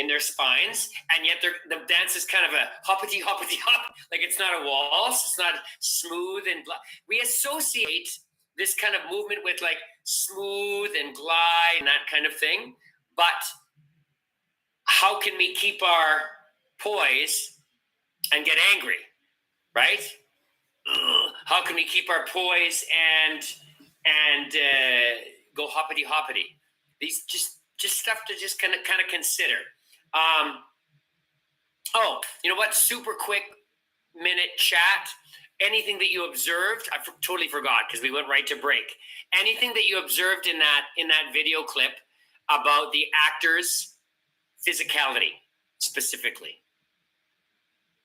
in their spines, and yet the dance is kind of a hoppity hoppity hop, like it's not a waltz, it's not smooth and we associate this kind of movement with like smooth and glide and that kind of thing. But how can we keep our poise and get angry, right? How can we keep our poise and go hoppity hoppity? These just stuff to just kind of consider. Oh, you know what? Super quick minute chat. Anything that you observed? I totally forgot because we went right to break. Anything that you observed in that video clip about the actors' physicality specifically?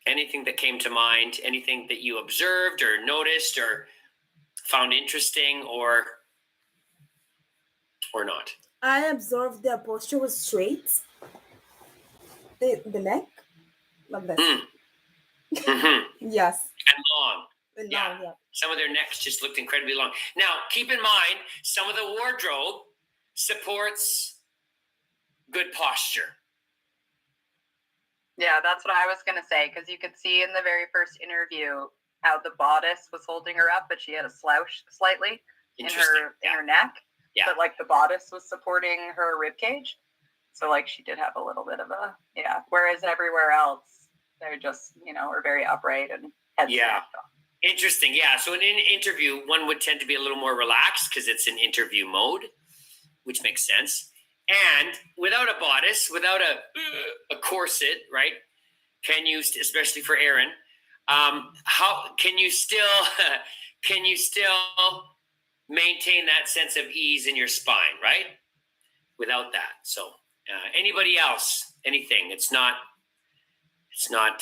Anything that came to mind? Anything that you observed or noticed or found interesting or not? I observed their posture was straight. The neck, like that. Mm-hmm. Yes. And long. Yeah. Some of their necks just looked incredibly long. Now, keep in mind, some of the wardrobe supports good posture. Yeah, that's what I was going to say, because you could see in the very first interview how the bodice was holding her up, but she had a slouch slightly in her neck. Yeah. But like the bodice was supporting her rib cage. So like she did have a little bit of a, whereas everywhere else, they're just, are very upright and head snapped off. Interesting. Yeah. So in an interview, one would tend to be a little more relaxed because it's an interview mode, which makes sense. And without a bodice, without a corset, right? Can you, especially for Erin, how can you still maintain that sense of ease in your spine, right? Without that. So anybody else, anything? It's not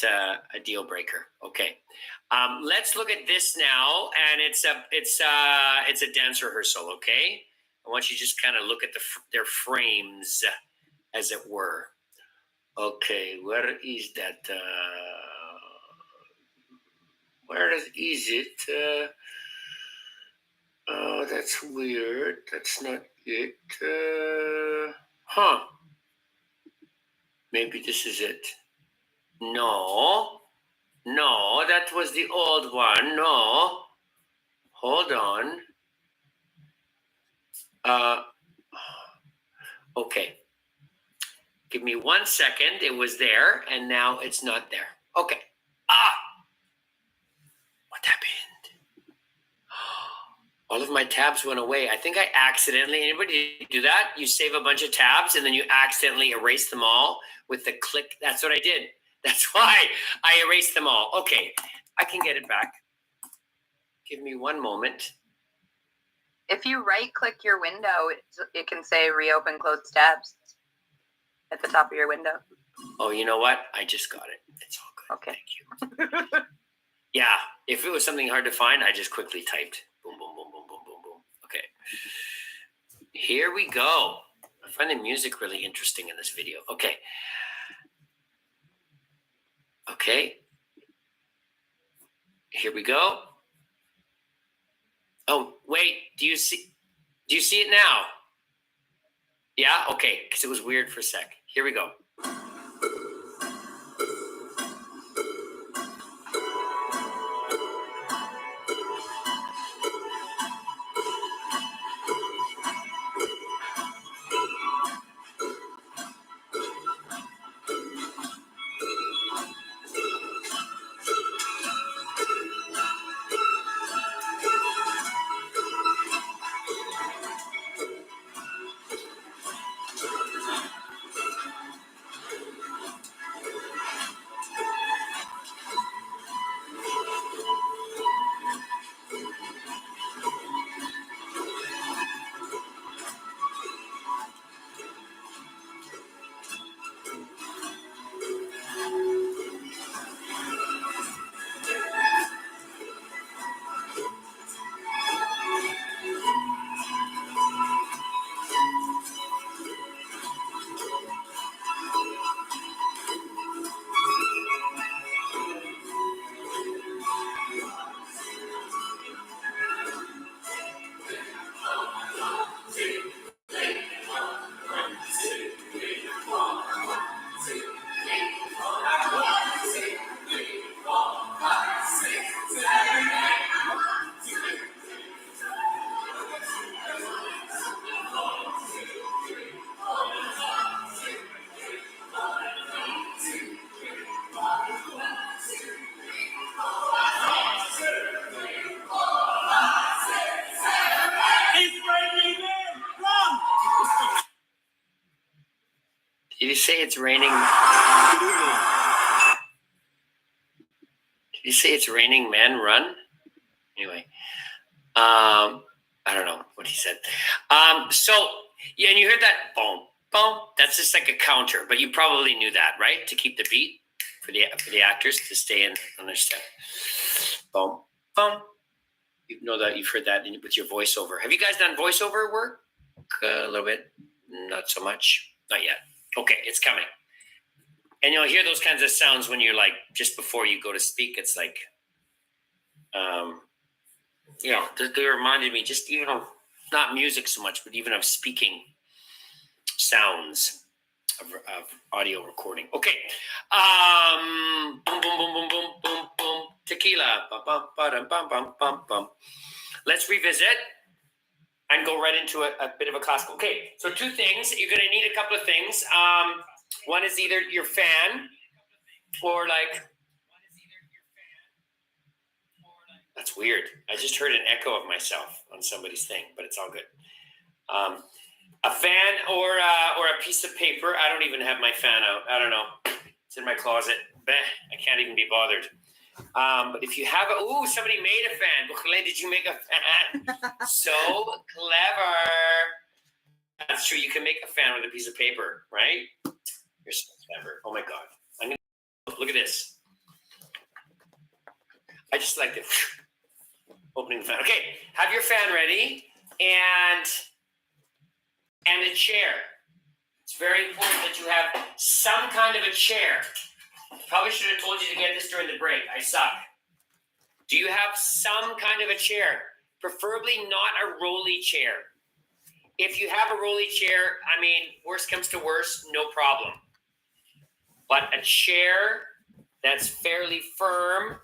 a deal breaker. Okay. Let's look at this now, and it's a dance rehearsal. Okay. I want you to just kind of look at their frames, as it were. Okay, where is that? Where is it? Oh, that's weird. That's not it. Maybe this is it. No, that was the old one. No, hold on. Okay. Give me 1 second. It was there, and now it's not there. Okay. What happened? All of my tabs went away. I think I accidentally, anybody do that? You save a bunch of tabs, and then you accidentally erase them all with the click. That's what I did. That's why I erased them all. Okay. I can get it back. Give me 1 moment. If you right-click your window, it can say reopen closed tabs at the top of your window. Oh, you know what? I just got it. It's all good. Okay. Thank you. Yeah. If it was something hard to find, I just quickly typed. Boom, boom, boom, boom, boom, boom, boom. Okay. Here we go. I find the music really interesting in this video. Okay. Okay. Here we go. Oh, wait. Do you see it now? Yeah? Okay. Because it was weird for a sec. Here we go. Did you say it's raining? Did you say it's raining men run? Anyway, I don't know what he said. So, yeah, and you heard that boom, boom. That's just like a counter, but you probably knew that, right? To keep the beat for the actors to stay in on their step. Boom, boom. You know that you've heard that with your voiceover. Have you guys done voiceover work? A little bit, not so much, not yet. Okay, it's coming. And you'll hear those kinds of sounds when you're like, just before you go to speak, it's like, they reminded me just, not music so much, but even of speaking sounds of audio recording. Okay. Boom, boom, boom, boom, boom, boom, boom. Tequila. Bum, bum, bum, bum, bum, bum, bum. Let's revisit and go right into a bit of a classical. Okay, so two things. You're going to need a couple of things. One is either your fan or that's weird. I just heard an echo of myself on somebody's thing, but it's all good. A fan or a piece of paper. I don't even have my fan out. I don't know. It's in my closet. I can't even be bothered. But if you have somebody made a fan. Bukhle, did you make a fan? So clever. That's true. You can make a fan with a piece of paper, right? You're so clever. Oh my God. Look at this. I just like it. Opening the fan. Okay, have your fan ready and a chair. It's very important that you have some kind of a chair. Probably should have told you to get this during the break. I suck. Do you have some kind of a chair? Preferably not a rolly chair. If you have a rolly chair, worst comes to worst, no problem. But a chair that's fairly firm.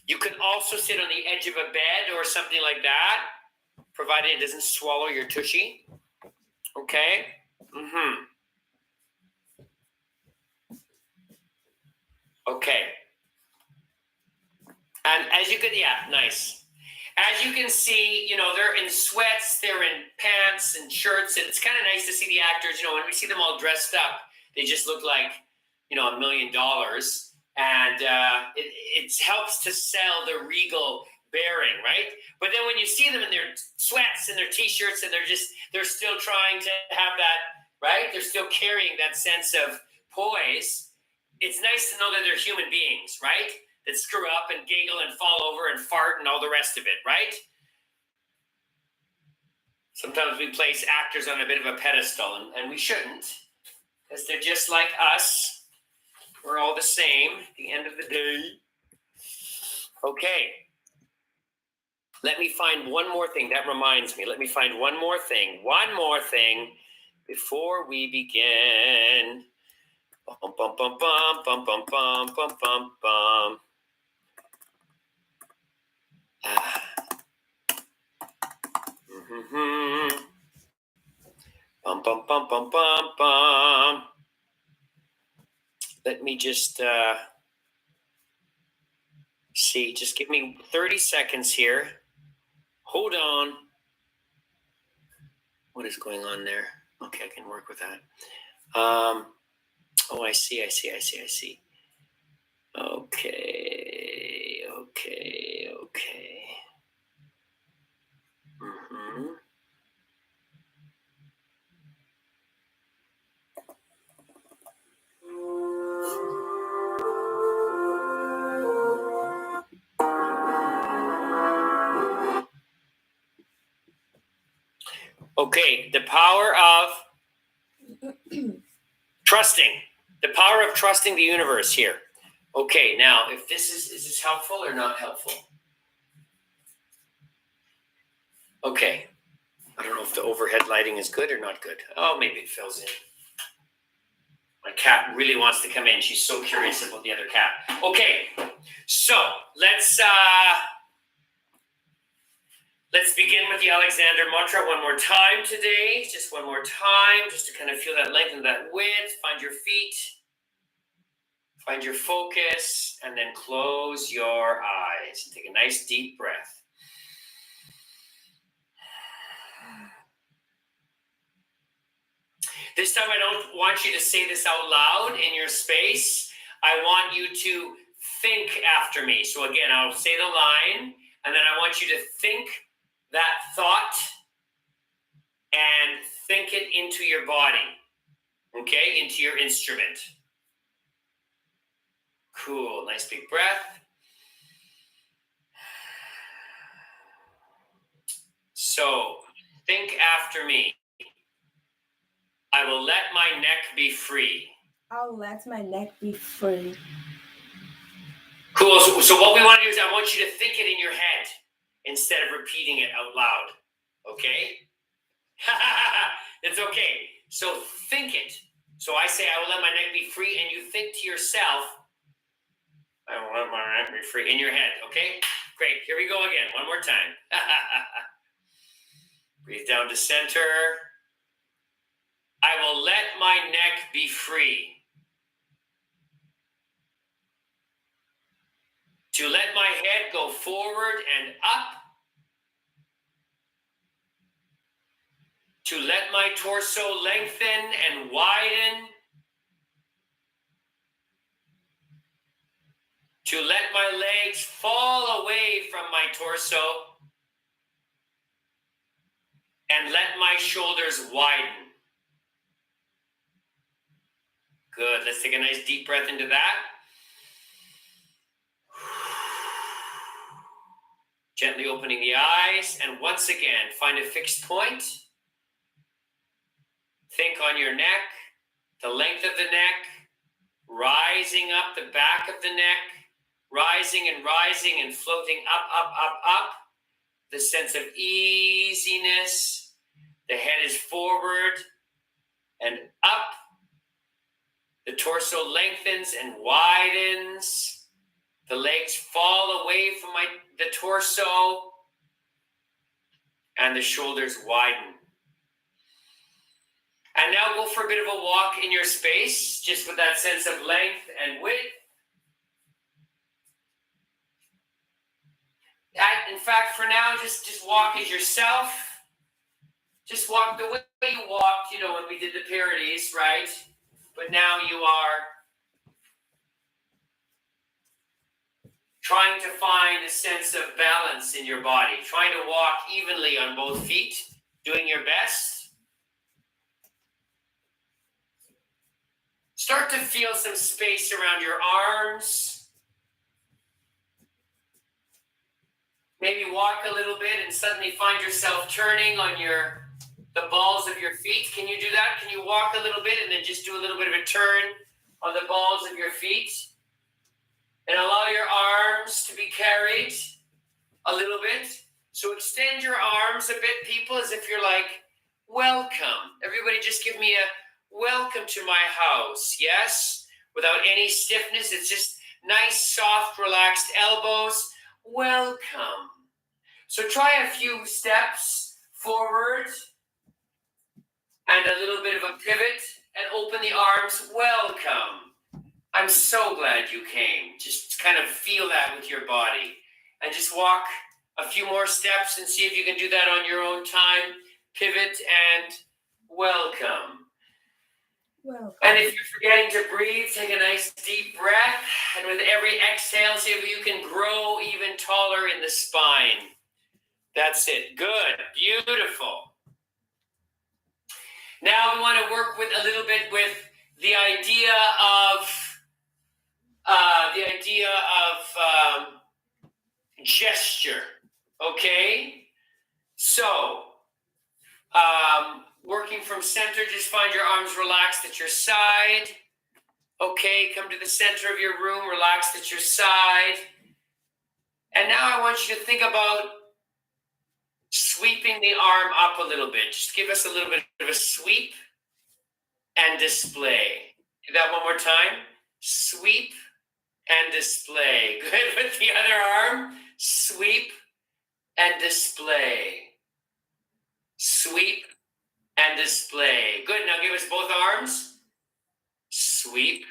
You can also sit on the edge of a bed or something like that, provided it doesn't swallow your tushy. Okay? Okay. And as you can, nice. As you can see, they're in sweats, they're in pants and shirts, and it's kind of nice to see the actors, when we see them all dressed up, they just look like, $1 million. And it helps to sell the regal bearing, right? But then when you see them in their sweats and their t-shirts and they're still trying to have that, right? They're still carrying that sense of poise. It's nice to know that they're human beings, right? That screw up and giggle and fall over and fart and all the rest of it, right? Sometimes we place actors on a bit of a pedestal, and we shouldn't, because they're just like us. We're all the same at the end of the day. Okay. Let me find one more thing. That reminds me. Let me find one more thing. One more thing before we begin. Bum, bum, bum, bum, bum, bum, bum, bum, bum, bum. Bum, bum, bum, bum, bum, bum. Let me just see. Just give me 30 seconds here. Hold on. What is going on there? Okay, I can work with that. I see. Okay. Okay, the power of trusting. The power of trusting the universe here. Okay, now, if is this helpful or not helpful? Okay. I don't know if the overhead lighting is good or not good. Oh, maybe it fills in. My cat really wants to come in. She's so curious about the other cat. Okay, so let's begin with the Alexander mantra one more time today. Just one more time, just to kind of feel that length and that width. Find your feet. Find your focus, and then close your eyes. Take a nice deep breath. This time I don't want you to say this out loud in your space. I want you to think after me. So again, I'll say the line, and then I want you to think that thought and think it into your body, okay? Into your instrument. Cool, nice big breath. So, think after me. I will let my neck be free. I'll let my neck be free. Cool. So what we want to do is I want you to think it in your head instead of repeating it out loud. Okay? It's okay. So think it. So I say, I will let my neck be free, and you think to yourself, I will let my neck be free in your head. Okay? Great. Here we go again. One more time. Breathe down to center. I will let my neck be free. To let my head go forward and up. To let my torso lengthen and widen. To let my legs fall away from my torso. And let my shoulders widen. Good. Let's take a nice deep breath into that. Gently opening the eyes, and once again, find a fixed point. Think on your neck, the length of the neck, rising up the back of the neck, rising and floating up. The sense of easiness. The head is forward and up. The torso lengthens and widens. The legs fall away from the torso, and the shoulders widen. And now go for a bit of a walk in your space, just with that sense of length and width. In fact, for now, just walk as yourself. Just walk the way you walked, when we did the parodies, right? But now you are trying to find a sense of balance in your body, trying to walk evenly on both feet, doing your best. Start to feel some space around your arms. Maybe walk a little bit and suddenly find yourself turning on the balls of your feet. Can you do that? Can you walk a little bit and then just do a little bit of a turn on the balls of your feet? And allow your arms to be carried a little bit. So extend your arms a bit, people, as if you're like, welcome. Everybody just give me a welcome to my house. Yes? Without any stiffness. It's just nice, soft, relaxed elbows. Welcome. So try a few steps forward and a little bit of a pivot and open the arms. Welcome. I'm so glad you came. Just kind of feel that with your body. And just walk a few more steps and see if you can do that on your own time. Pivot and welcome. Welcome. And if you're forgetting to breathe, take a nice deep breath. And with every exhale, see if you can grow even taller in the spine. That's it. Good. Beautiful. Now we want to work with a little bit with the idea of gesture. Okay? So, working from center, just find your arms relaxed at your side. Okay, come to the center of your room, relaxed at your side. And now I want you to think about sweeping the arm up a little bit. Just give us a little bit of a sweep and display. Do that one more time. Sweep and display. Good. With the other arm, sweep and display. Sweep and display. Good. Now give us both arms. Sweep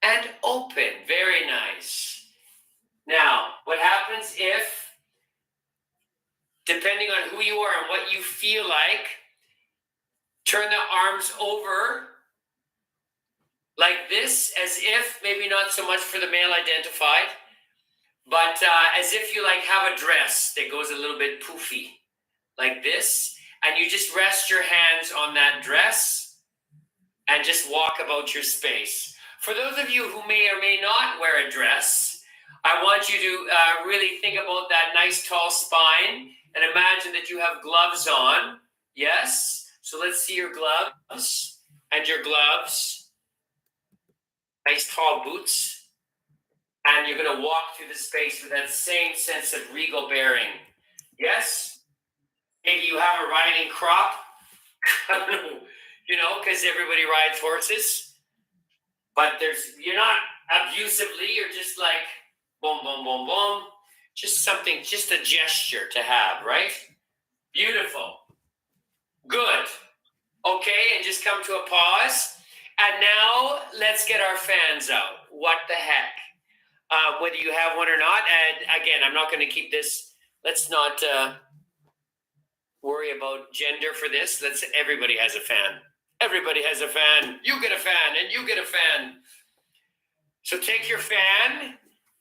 and open. Very nice. Now, what happens if, depending on who you are and what you feel like, Turn the arms over like this, as if, maybe not so much for the male identified, but as if you like have a dress that goes a little bit poofy, like this, and you just rest your hands on that dress and just walk about your space. For those of you who may or may not wear a dress, I want you to really think about that nice tall spine and imagine that you have gloves on. Yes? So let's see your gloves and your gloves. Nice tall boots. And you're going to walk through the space with that same sense of regal bearing. Yes? Maybe you have a riding crop. You know, because everybody rides horses. But you're not abusively, you're just like boom, boom, boom, boom. Just something, just a gesture to have, right? Beautiful. Good. Okay, and just come to a pause. And now let's get our fans out. What the heck? Whether you have one or not. And again, I'm not going to keep this. Let's not worry about gender for this. Everybody has a fan. Everybody has a fan. You get a fan and you get a fan. So take your fan.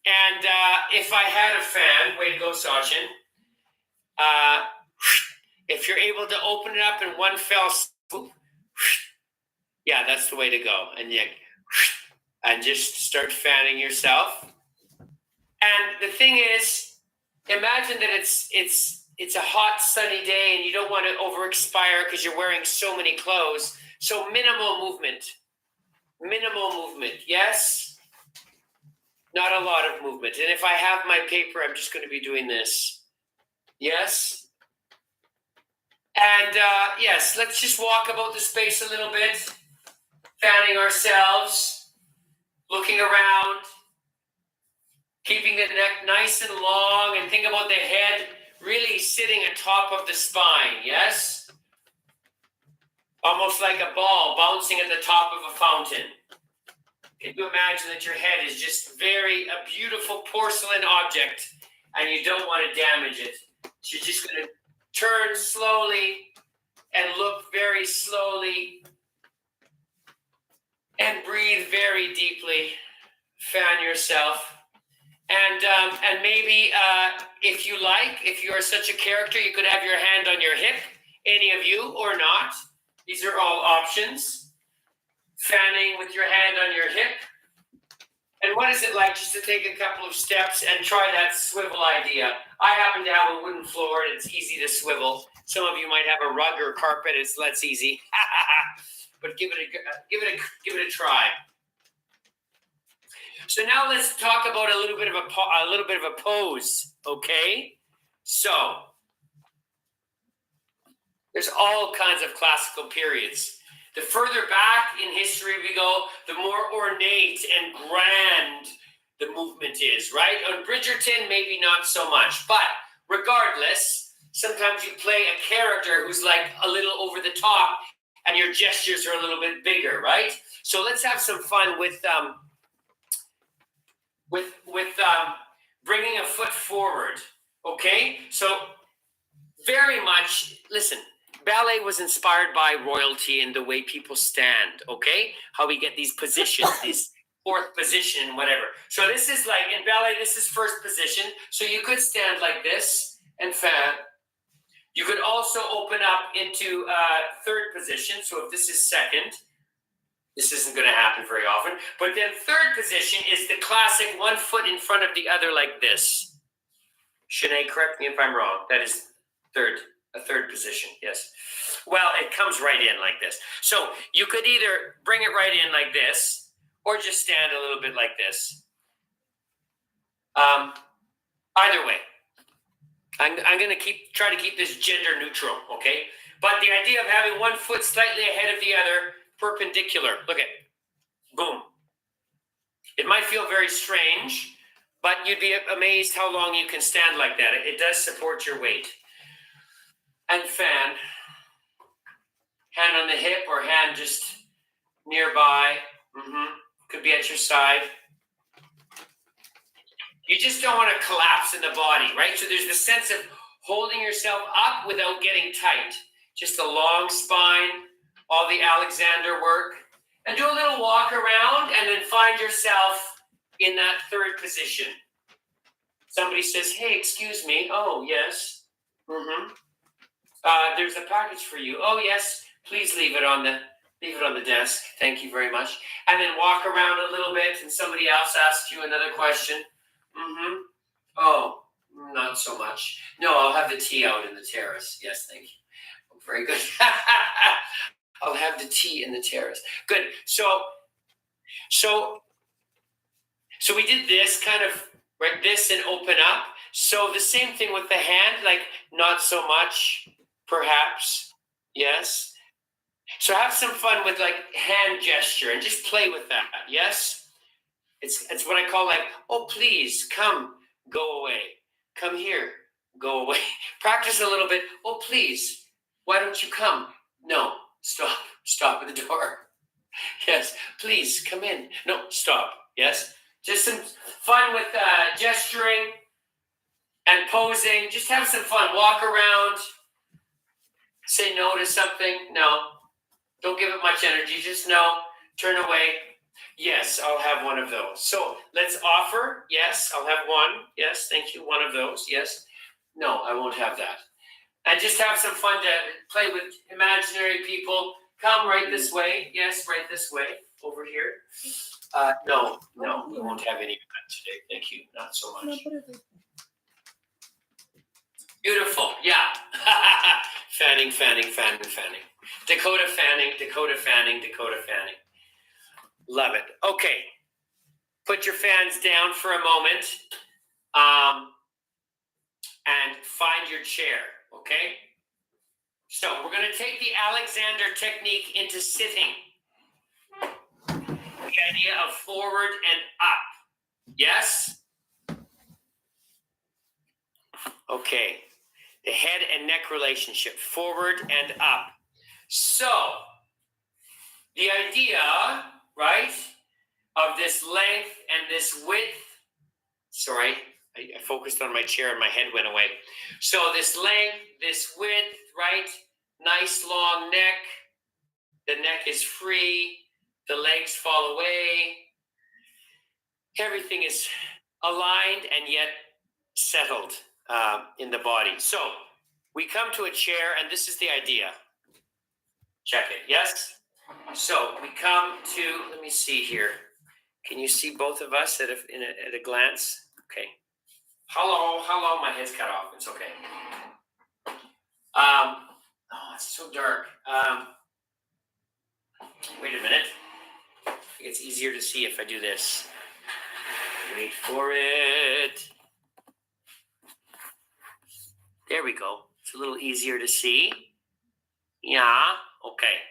And if I had a fan, way to go, Sachin. If you're able to open it up in one fell swoop, yeah, that's the way to go. And just start fanning yourself. And the thing is, imagine that it's a hot, sunny day and you don't want to over-expire because you're wearing so many clothes. So minimal movement. Minimal movement, yes? Not a lot of movement. And if I have my paper, I'm just going to be doing this. Yes? And yes, let's just walk about the space a little bit. Fanning ourselves. Looking around. Keeping the neck nice and long. And think about the head really sitting atop of the spine. Yes? Almost like a ball bouncing at the top of a fountain. Can you imagine that your head is just a beautiful porcelain object and you don't want to damage it? So you're just going to turn slowly and look very slowly and breathe very deeply. Fan yourself. And maybe if you like, if you are such a character, you could have your hand on your hip, any of you or not. These are all options. Fanning with your hand on your hip. And what is it like just to take a couple of steps and try that swivel idea? I happen to have a wooden floor and it's easy to swivel. Some of you might have a rug or carpet. It's less easy. But give it a try. So now let's talk about a little bit of a pose, okay? So there's all kinds of classical periods. The further back in history we go, the more ornate and grand the movement is, right? On Bridgerton, maybe not so much. But regardless, sometimes you play a character who's like a little over the top and your gestures are a little bit bigger, right? So let's have some fun with bringing a foot forward, okay? So very much, listen, ballet was inspired by royalty and the way people stand, okay? How we get these positions, this fourth position, whatever. So this is like, in ballet, this is first position. So you could stand like this and fan. You could also open up into third position. So if this is second, this isn't going to happen very often. But then third position is the classic one foot in front of the other like this. Shanae, correct me if I'm wrong. That is a third position, yes. Well, it comes right in like this. So you could either bring it right in like this or just stand a little bit like this. Either way. I'm going to try to keep this gender neutral, okay? But the idea of having one foot slightly ahead of the other, perpendicular. Look at, boom. It might feel very strange, but you'd be amazed how long you can stand like that. It does support your weight. And fan. Hand on the hip or hand just nearby. Could be at your side. You just don't want to collapse in the body, right? So there's the sense of holding yourself up without getting tight. Just a long spine, all the Alexander work, and do a little walk around, and then find yourself in that third position. Somebody says, "Hey, excuse me." "Oh, yes." "There's a package for you." "Oh, yes. Please leave it on the desk. Thank you very much." And then walk around a little bit, and somebody else asks you another question. "Oh, not so much. No, I'll have the tea out in the terrace." "Yes, thank you." "Oh, very good." "I'll have the tea in the terrace." Good. So we did this kind of, right, this and open up. So the same thing with the hand, like not so much, perhaps. Yes. So have some fun with like hand gesture and just play with that. Yes. It's what I call like, "Oh, please come, go away. Come here, go away." Practice a little bit. "Oh, please, why don't you come?" "No, stop at the door." "Yes, please come in." "No, stop." Yes. Just some fun with gesturing and posing. Just have some fun. Walk around. Say no to something. No. Don't give it much energy. Just no. Turn away. "Yes, I'll have one of those." So let's offer. "Yes, I'll have one." "Yes, thank you. One of those." "Yes." "No, I won't have that." And just have some fun to play with imaginary people. "Come right this way." "Yes, right this way. Over here." No, we won't have any of that today. Thank you. Not so much. Beautiful. Yeah. Fanning. Dakota fanning. Love it. Okay. Put your fans down for a moment. And find your chair. Okay. So we're going to take the Alexander technique into sitting. The idea of forward and up. Yes? Okay. The head and neck relationship, forward and up. So, the idea, right, of this length and this width. Sorry, I focused on my chair and my head went away. So this length, this width, right? Nice long neck. The neck is free. The legs fall away. Everything is aligned and yet settled in the body. So we come to a chair, and this is the idea. Check it. Yes? So we come to, let me see here. Can you see both of us at a glance? Okay. Hello. My head's cut off. It's okay. Oh, it's so dark. Wait a minute. I think it's easier to see if I do this. Wait for it. There we go. It's a little easier to see. Yeah. Okay.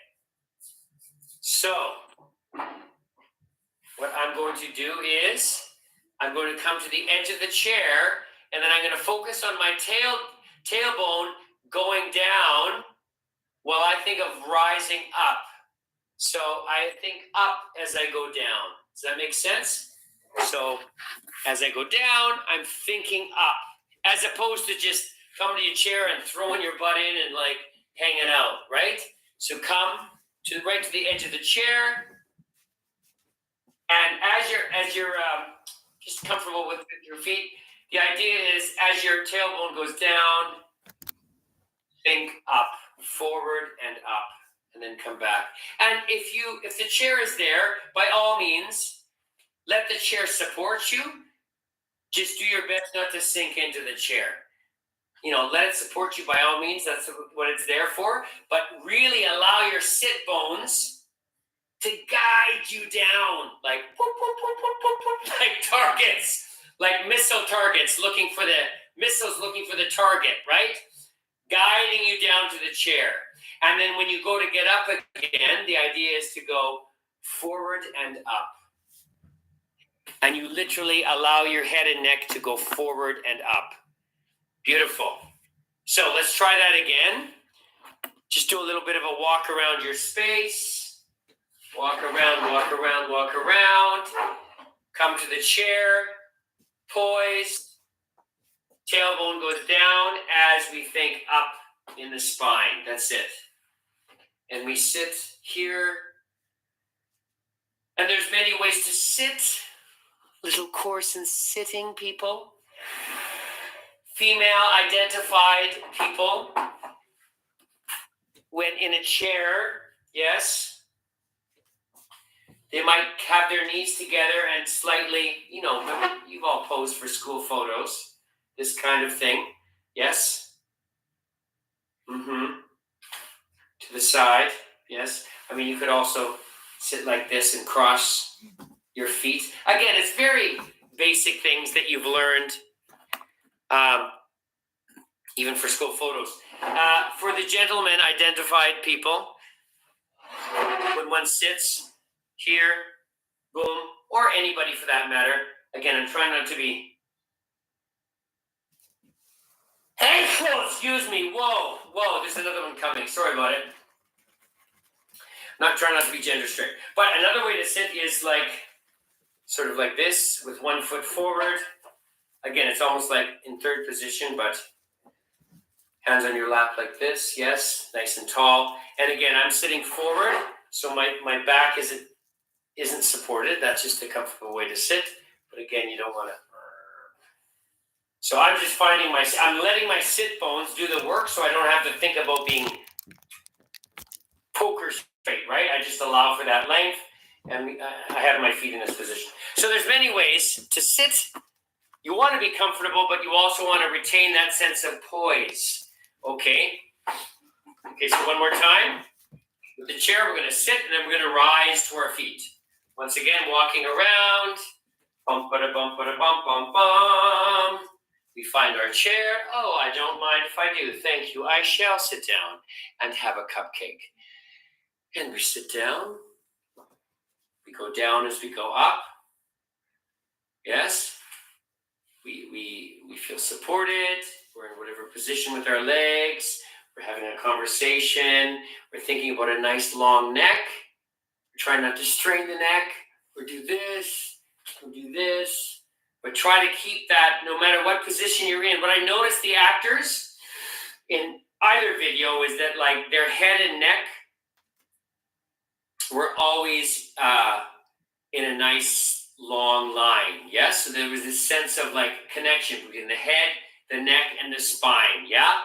So, what I'm going to do is I'm going to come to the edge of the chair, and then I'm going to focus on my tailbone going down while I think of rising up. So I think up as I go down. Does that make sense? So as I go down, I'm thinking up, as opposed to just coming to your chair and throwing your butt in and like hanging out, right? So come to the edge of the chair, and as you're just comfortable with your feet, the idea is as your tailbone goes down, think up, forward and up, and then come back. And if the chair is there, by all means, let the chair support you. Just do your best not to sink into the chair. Let it support you by all means. That's what it's there for. But really allow your sit bones to guide you down, like whoop, whoop, whoop, whoop, whoop, whoop, like targets, like missile targets, looking for the target, right? Guiding you down to the chair. And then when you go to get up again, the idea is to go forward and up. And you literally allow your head and neck to go forward and up. Beautiful. So let's try that again. Just do a little bit of a walk around your space. Walk around. Come to the chair. Poise. Tailbone goes down as we think up in the spine. That's it. and we sit here. And there's many ways to sit. Little course in sitting, people. Female identified people, when in a chair, yes, they might have their knees together and slightly, you've all posed for school photos, this kind of thing, yes. To the side, yes. I mean, you could also sit like this and cross your feet. Again, it's very basic things that you've learned, even for school photos. For the gentlemen identified people, when one sits here, boom, or anybody for that matter. Again, I'm trying not to be. Hey, excuse me. Whoa, there's another one coming. Sorry about it. Not trying not to be gender strict. But another way to sit is sort of like this, with one foot forward. Again, it's almost like in third position, but hands on your lap like this. Yes, nice and tall. And again, I'm sitting forward, so my back isn't supported. That's just a comfortable way to sit. But again, you don't want to. So I'm just I'm letting my sit bones do the work, so I don't have to think about being poker straight, right? I just allow for that length, and I have my feet in this position. So there's many ways to sit. You want to be comfortable, but you also want to retain that sense of poise. Okay, so one more time. With the chair, we're going to sit, and then we're going to rise to our feet. Once again, walking around. Bump, bada, bump, bada, bump, bump, bump. We find our chair. Oh, I don't mind if I do. Thank you. I shall sit down and have a cupcake. And we sit down. We go down as we go up. Yes. We feel supported. We're in whatever position with our legs. We're having a conversation. We're thinking about a nice long neck. We're trying not to strain the neck. Or do this. Or do this. But try to keep that no matter what position you're in. What I noticed the actors in either video is that their head and neck were always in a nice long line. Yes? So there was this sense of connection between the head, the neck, and the spine. Yeah?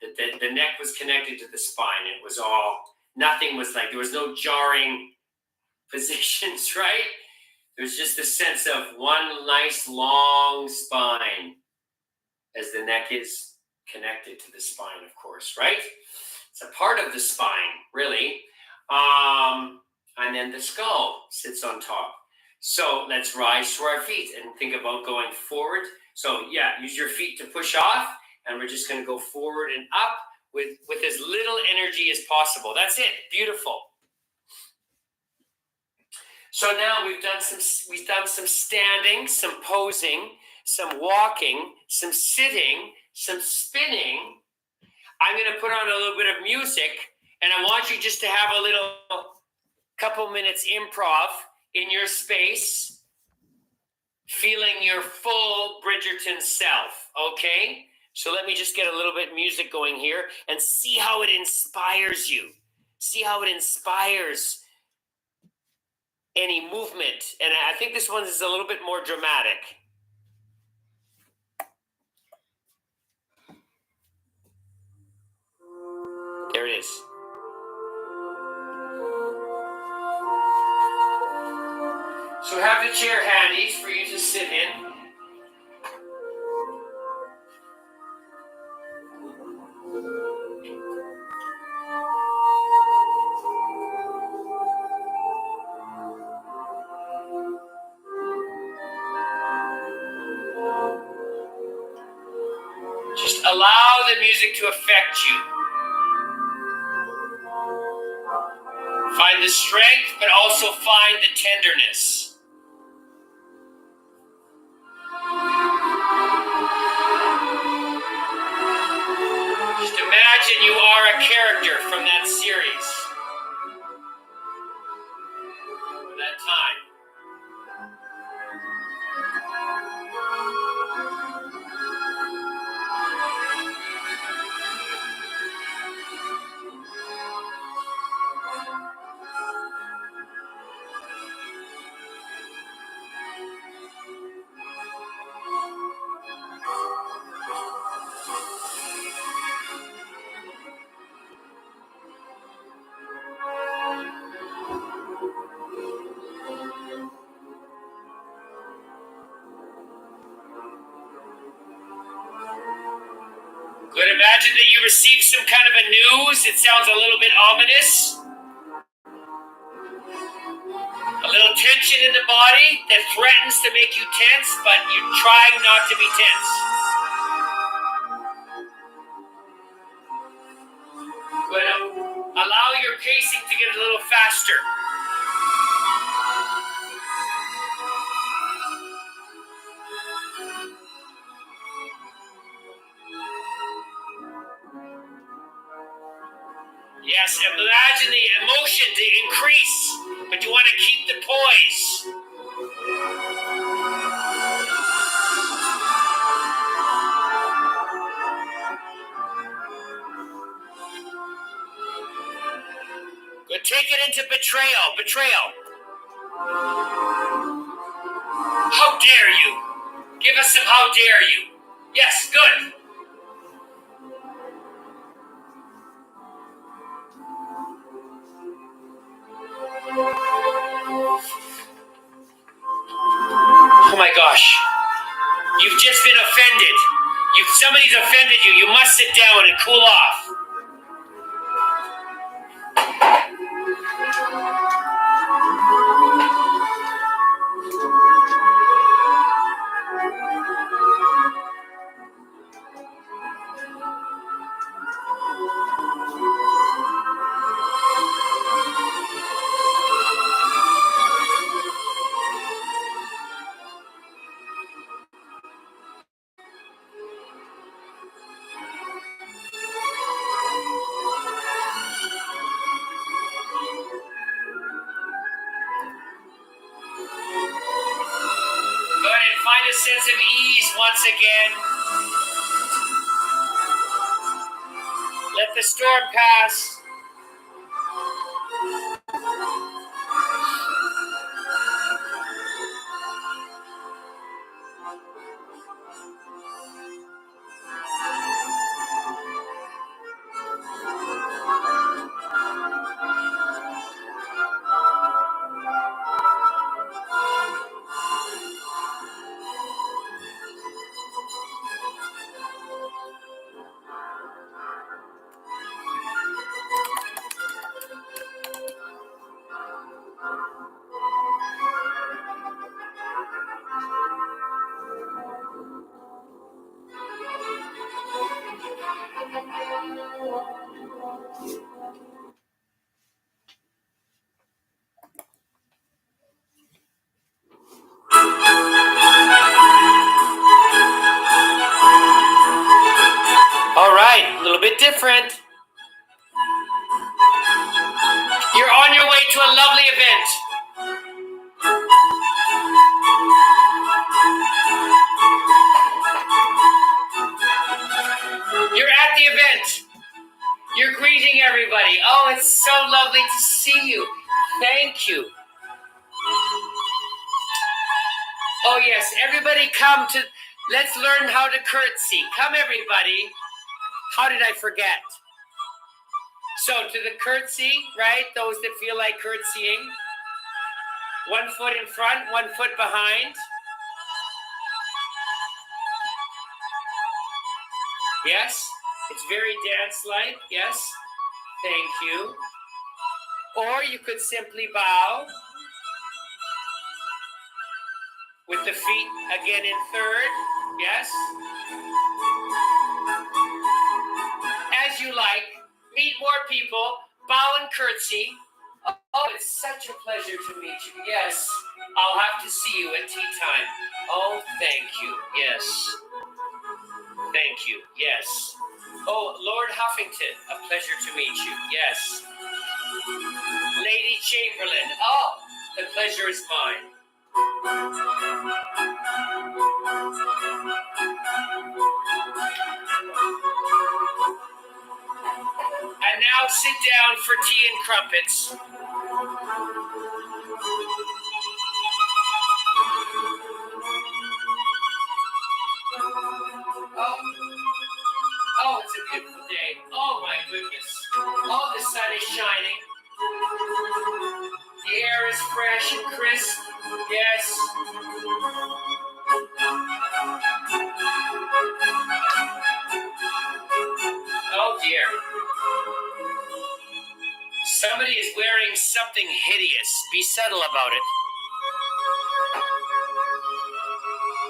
The neck was connected to the spine. It was all, nothing was there was no jarring positions, right? There's just a sense of one nice long spine as the neck is connected to the spine, of course, right? It's a part of the spine, really. And then the skull sits on top. So let's rise to our feet and think about going forward. So yeah, use your feet to push off, and we're just going to go forward and up with as little energy as possible. That's it. Beautiful. So now we've done some standing, some posing, some walking, some sitting, some spinning. I'm going to put on a little bit of music, and I want you just to have a little couple minutes improv in your space, feeling your full Bridgerton self, okay? So let me just get a little bit of music going here and see how it inspires you. See how it inspires any movement. And I think this one is a little bit more dramatic. There it is. So have the chair handy for you to sit in. Just allow the music to affect you. Find the strength, but also find the tenderness. Just imagine you are a character from that series, or that time. Good. Imagine that you receive some kind of a news. It sounds a little bit ominous. A little tension in the body that threatens to make you tense, but you're trying not to be tense. Good. Allow your pacing to get a little faster. Yes, imagine the emotion to increase, but you want to keep the poise. Good, take it into betrayal. Betrayal. How dare you? Give us some how dare you. Yes, good. Oh my gosh. You've just been offended. Somebody's offended you. You must sit down and cool off. Find a sense of ease once again. Let the storm pass. All right, a little bit different. You're on your way to a lovely event. You're at the event. You're greeting everybody. Oh, it's so lovely to see you. Thank you. Oh, yes, everybody come to, let's learn how to curtsy. Come, everybody. How did I forget? So to the curtsy, right? Those that feel like curtsying. 1 foot in front, 1 foot behind. Yes, it's very dance-like. Yes, thank you. Or you could simply bow with the feet again in third. Yes. As you like. Meet more people, bow and curtsy. Oh, it's such a pleasure to meet you. Yes, I'll have to see you at tea time. Oh, thank you. Yes. Thank you. Yes. Oh, Lord Huffington, a pleasure to meet you. Yes. Lady Chamberlain. Oh, the pleasure is mine. And now sit down for tea and crumpets. Oh, it's a beautiful day. Oh, my goodness. Oh, the sun is shining. The air is fresh and crisp. Yes. something hideous. Be subtle about it.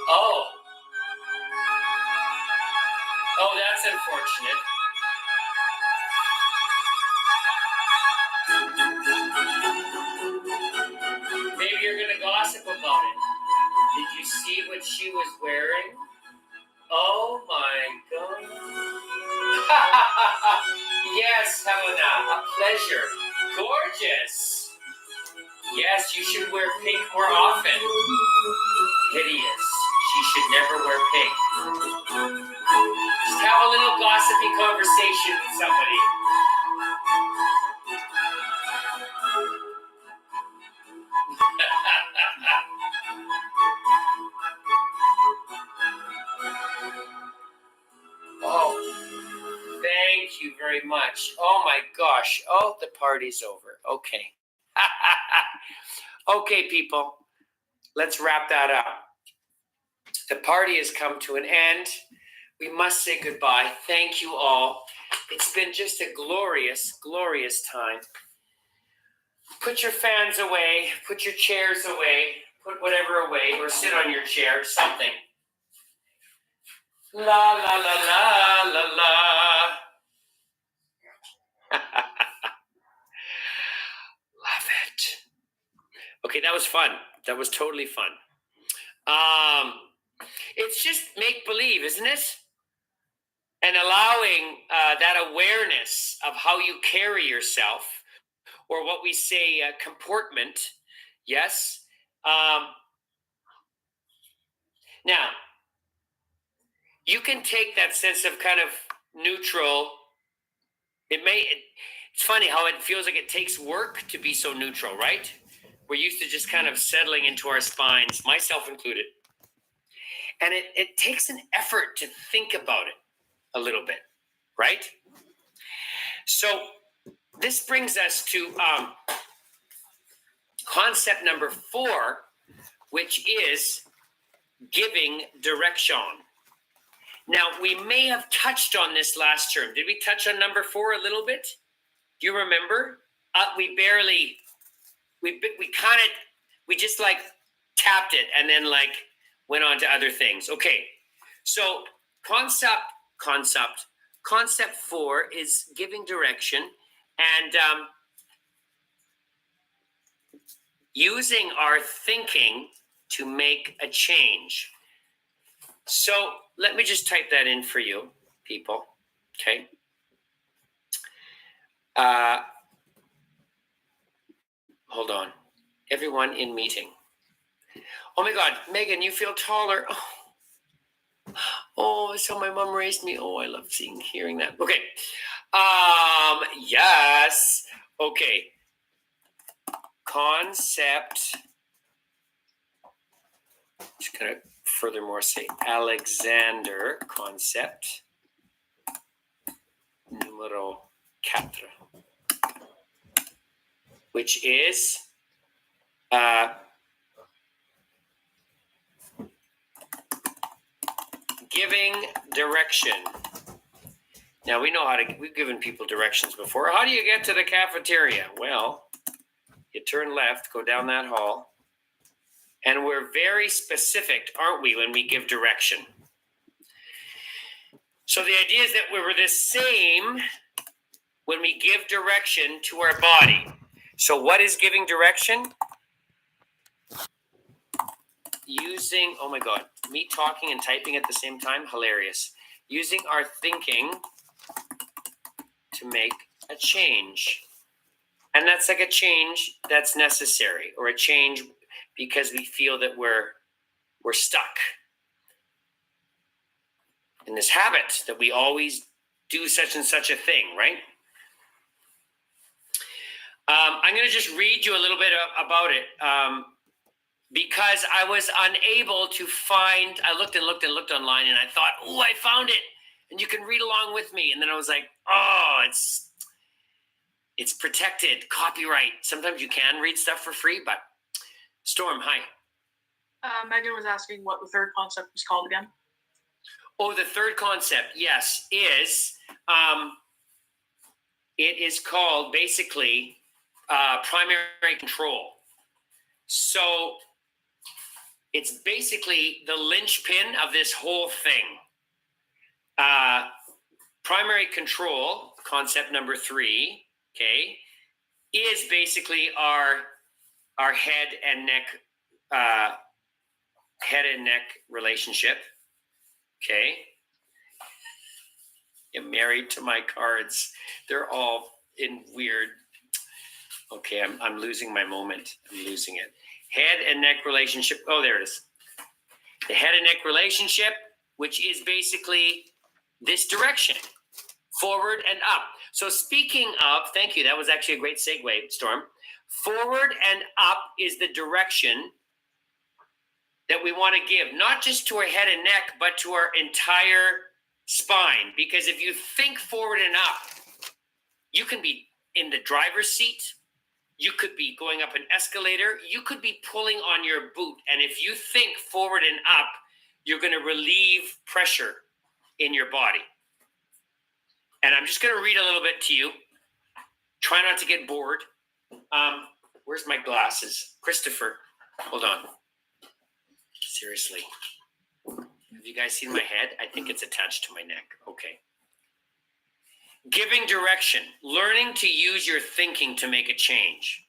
Oh. Oh, that's unfortunate. Maybe you're going to gossip about it. Did you see what she was wearing? Oh my God. Yes, Helena, a pleasure. Gorgeous. Yes, you should wear pink more often. Hideous. She should never wear pink. Just have a little gossipy conversation with somebody. Oh, thank you very much. Oh my gosh. Oh, the party's over. Okay. Okay, people. Let's wrap that up. The party has come to an end. We must say goodbye. Thank you all. It's been just a glorious, glorious time. Put your fans away. Put your chairs away. Put whatever away or sit on your chair. Something. La, la, la, la, la, la. Love it. Okay, that was fun. That was totally fun. It's just make-believe, isn't it? And allowing that awareness of how you carry yourself, or what we say comportment, yes? Now, you can take that sense of kind of neutral. It's funny how it feels like it takes work to be so neutral, right? We're used to just kind of settling into our spines, myself included. And it takes an effort to think about it a little bit, right? So this brings us to concept number 4, which is giving direction. Now, we may have touched on this last term. Did we touch on number 4 a little bit? Do you remember? We just like tapped it and then like went on to other things. Okay, so concept 4 is giving direction and using our thinking to make a change. So let me just type that in for you, people. Okay. Hold on. Everyone in meeting. Oh my God, Megan, you feel taller. Oh, that's how my mom raised me. Oh, I love hearing that. Okay. Yes. Okay. Concept. Just gonna furthermore say Alexander concept numero 4, which is giving direction. Now we know we've given people directions before. How do you get to the cafeteria? Well, you turn left, go down that hall, and we're very specific, aren't we, when we give direction? So the idea is that we were the same when we give direction to our body. So what is giving direction? Using, oh my God, me talking and typing at the same time, hilarious. Using our thinking to make a change. And that's like a change that's necessary, or a change because we feel that we're stuck in this habit that we always do such and such a thing, right? I'm going to just read you a little bit about it because I was unable to find, I looked online and I thought, oh, I found it. And you can read along with me. And then I was like, oh, it's protected, copyright. Sometimes you can read stuff for free, but Storm, hi. Megan was asking what the third concept was called again. Oh, the third concept, yes, is it is called basically primary control. So it's basically the linchpin of this whole thing. Primary control, concept number 3, okay, is basically our head and neck relationship. Okay. I'm married to my cards. They're all in weird. Okay, I'm losing my moment. I'm losing it. Head and neck relationship. Oh, there it is. The head and neck relationship, which is basically this direction, forward and up. So speaking of, thank you. That was actually a great segue, Storm. Forward and up is the direction that we want to give, not just to our head and neck, but to our entire spine. Because if you think forward and up, you can be in the driver's seat. You could be going up an escalator. You could be pulling on your boot. And if you think forward and up, you're going to relieve pressure in your body. And I'm just going to read a little bit to you. Try not to get bored. Where's my glasses? Christopher, hold on. Seriously. Have you guys seen my head? I think it's attached to my neck. Okay. Giving direction, learning to use your thinking to make a change.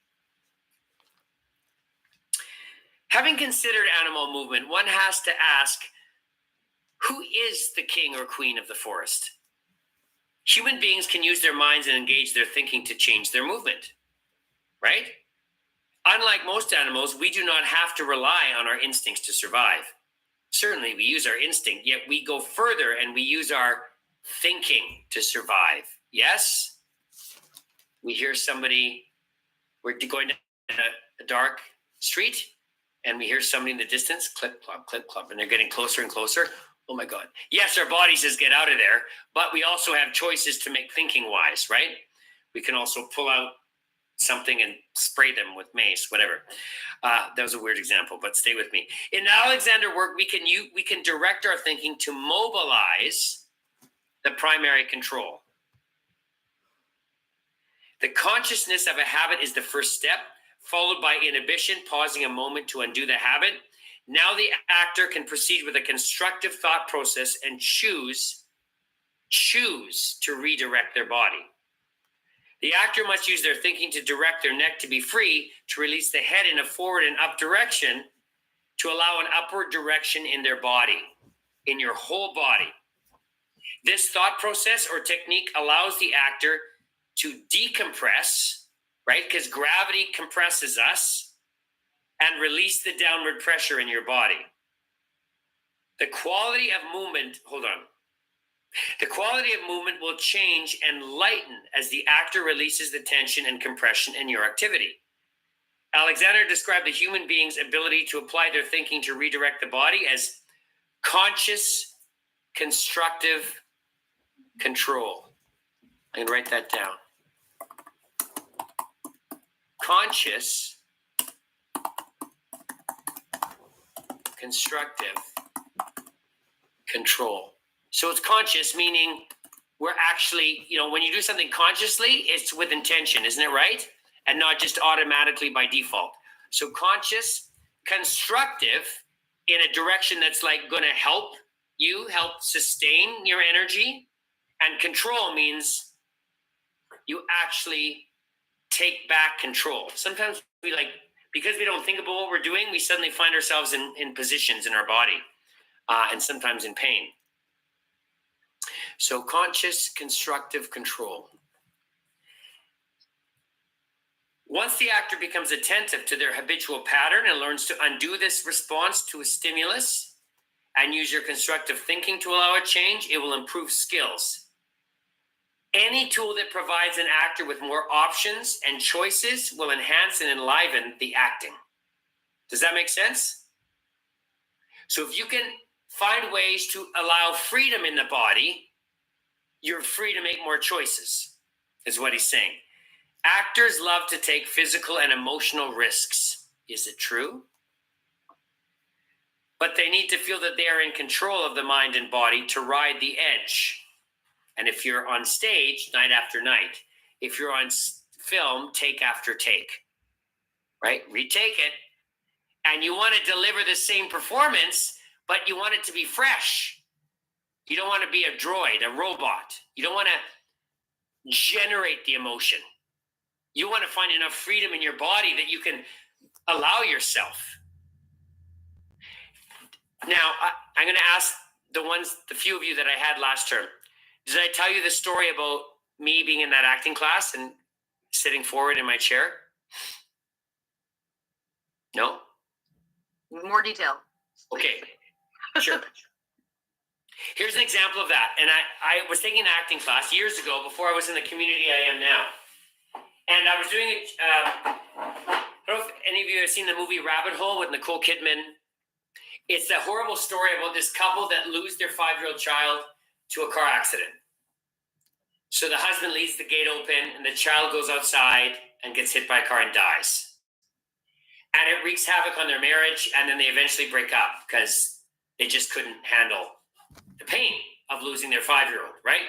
Having considered animal movement, one has to ask, who is the king or queen of the forest? Human beings can use their minds and engage their thinking to change their movement, right? Unlike most animals, we do not have to rely on our instincts to survive. Certainly, we use our instinct, yet we go further and we use our thinking to survive. Yes? We hear somebody, we're going down a dark street, and we hear somebody in the distance, clip, clop, and they're getting closer and closer. Oh my God. Yes, our body says get out of there, but we also have choices to make thinking wise, right? We can also pull out something and spray them with mace, whatever. That was a weird example, but stay with me. In Alexander work, we can direct our thinking to mobilize the primary control. The consciousness of a habit is the first step, followed by inhibition, pausing a moment to undo the habit. Now the actor can proceed with a constructive thought process and choose to redirect their body. The actor must use their thinking to direct their neck to be free, to release the head in a forward and up direction, to allow an upward direction in their body, in your whole body. This thought process or technique allows the actor to decompress, right? Because gravity compresses us, and release the downward pressure in your body. The quality of movement, the quality of movement will change and lighten as the actor releases the tension and compression in your activity. Alexander described the human being's ability to apply their thinking to redirect the body as conscious, constructive control. I'm going to write that down. Conscious, constructive control. So it's conscious, meaning we're actually, when you do something consciously, it's with intention, isn't it right? And not just automatically by default. So conscious, constructive in a direction that's like going to help sustain your energy. And control means you actually take back control. Sometimes because we don't think about what we're doing, we suddenly find ourselves in positions in our body and sometimes in pain. So conscious, constructive control. Once the actor becomes attentive to their habitual pattern and learns to undo this response to a stimulus and use your constructive thinking to allow a change, it will improve skills. Any tool that provides an actor with more options and choices will enhance and enliven the acting. Does that make sense? So if you can find ways to allow freedom in the body, you're free to make more choices, is what he's saying. Actors love to take physical and emotional risks. Is it true? But they need to feel that they are in control of the mind and body to ride the edge. And if you're on stage night after night, if you're on film take after take, right? Retake it. And you want to deliver the same performance, but you want it to be fresh. You don't want to be a droid, a robot. You don't want to generate the emotion. You want to find enough freedom in your body that you can allow yourself. Now, I'm going to ask the few of you that I had last term. Did I tell you the story about me being in that acting class and sitting forward in my chair? No? More detail. Okay, sure. Here's an example of that. And I was taking an acting class years ago before I was in the community I am now. And I was doing it, I don't know if any of you have seen the movie Rabbit Hole with Nicole Kidman. It's a horrible story about this couple that lose their 5-year-old child to a car accident. So the husband leaves the gate open and the child goes outside and gets hit by a car and dies. And it wreaks havoc on their marriage, and then they eventually break up because they just couldn't handle the pain of losing their 5-year-old, right?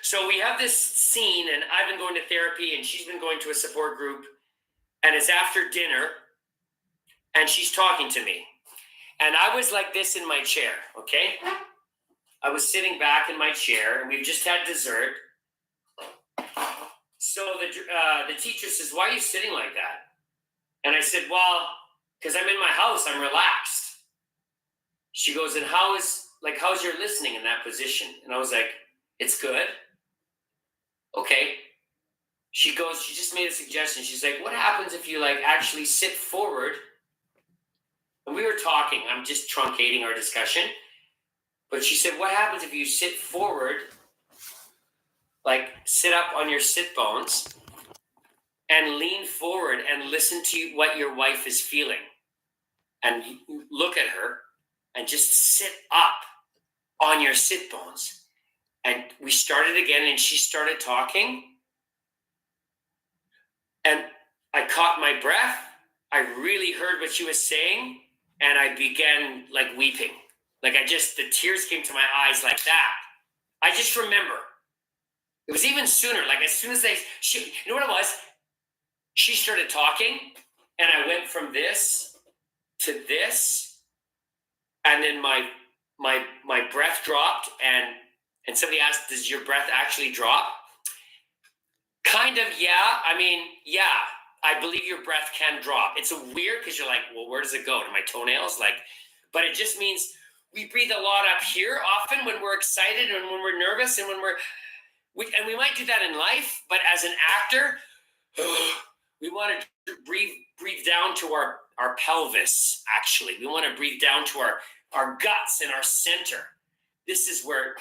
So we have this scene, and I've been going to therapy, and she's been going to a support group, and it's after dinner, and she's talking to me. And I was like this in my chair, okay? I was sitting back in my chair, and we've just had dessert. So the teacher says, "Why are you sitting like that?" And I said, "Well, because I'm in my house, I'm relaxed." She goes, "And how's your listening in that position?" And I was like, "It's good." Okay. She goes, she just made a suggestion. She's like, "What happens if you actually sit forward?" And we were talking, I'm just truncating our discussion. But she said, "What happens if you sit forward, sit up on your sit bones and lean forward and listen to what your wife is feeling and look at her and just sit up on your sit bones?" And we started again, and she started talking, and I caught my breath. I really heard what she was saying, and I began weeping. The tears came to my eyes like that. I just remember. It was even sooner. As soon as you know what it was? She started talking, and I went from this to this, and then my breath dropped, and somebody asked, "Does your breath actually drop?" Kind of, yeah. Yeah, I believe your breath can drop. It's weird because you're like, well, where does it go? To my toenails? But it just means we breathe a lot up here often when we're excited and when we're nervous and when we might do that in life, but as an actor, we want to breathe down to our pelvis, actually. We want to breathe down to our guts and our center. This is where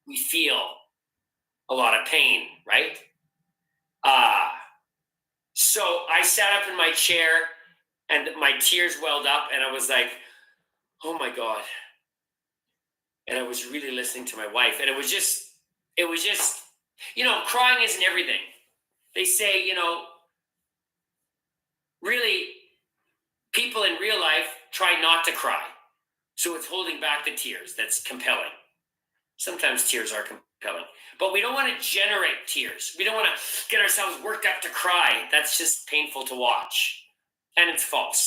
we feel a lot of pain, right? So I sat up in my chair and my tears welled up, and I was like, oh my God. And I was really listening to my wife, and it was just, crying isn't everything. They say, really, people in real life try not to cry. So it's holding back the tears that's compelling. Sometimes tears are compelling, but we don't want to generate tears. We don't want to get ourselves worked up to cry. That's just painful to watch, and it's false.